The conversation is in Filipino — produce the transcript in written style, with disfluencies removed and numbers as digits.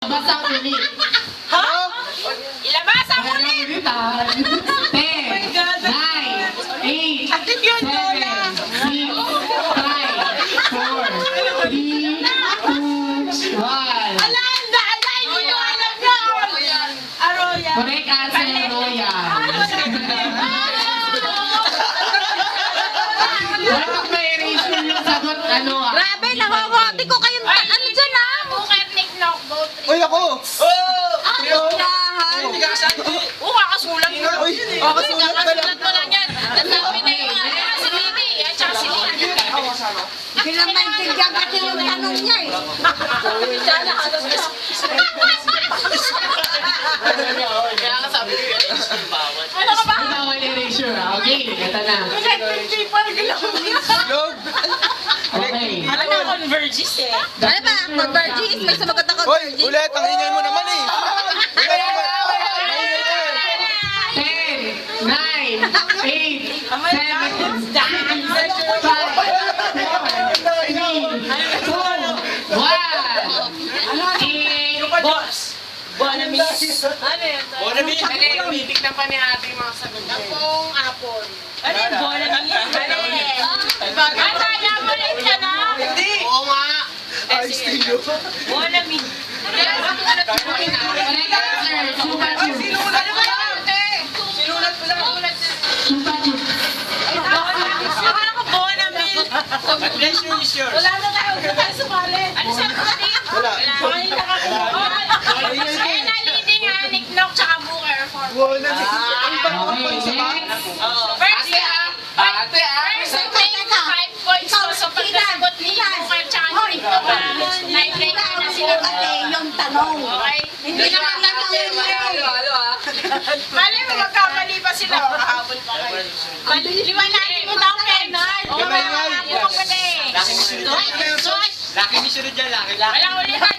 Basta ulit. Ha? Ilabas ang Kaya ulit! ulitan. 10, 9, 8, 7, 6, 5, 4, 3, 2, 1. Ala, hindi nyo alam yun! Aroya. Correct answer, Royal. Dapat may erasure yung sagot, ano ah. Grabe, nangangote ko kayong ano dyan ah! Bukit, Nick-Knock, both. Uy, ako! Hindi ka kasali. Oo, kakasulat mo. Kakasulat ka lang. Kakasulat mo lang yan. Nasabi na yung si Lili, at saka si Lili. Hindi lang maintindihan kasi yung tanong niya eh. Kaya ka sabi ko yun, ano ka ba? Bawal erasure ah. Okay, ito na. Okay. Ano na converges eh? Ano ba? Convergis? May sumagot ako. Hoy, ulit! Ang ingay mo naman eh! Ulit, ulit! 10, 9, 8, 7, 5, 4, 3, 2, 1. Boss! Bonamis! Ano yun? Bonamis! Titignan pa ni ate yung mga sagot niya. Pong apple. Ano yun? Bonamis? Kaya mo rin ka na! Hindi! Oo nga. Ice tea yun. Bonamis! Correct answer. Chupa chup. Sinulat ko lang! Sinulat ko lang! Chupa chup. Akala ko Bonamis! Pleasure is yours! Wala na tayo. Wala tayo sumali. Ano sabi ko na yun? Wala. Ay, naliding ha. Nick-Knock tsaka Booker. Wala na. Ang bago ang Okay, bansa ba? next. First, Ate ah. first I take 5 points ko. So pagkasagot ni Booker tsaka ni Nick-Knock na 9-9 na sila. Kasi yung tanong. Okay? Hindi naman tanong yun. Mali mo, magkamali pa sila. Makahabol pa kayo. Liwanahin mo daw, Bernard. Oo, makahabol pa pala eh. Laki ni sunod dyan! Laki ni sunod dyan! Laki! Walang ulitan.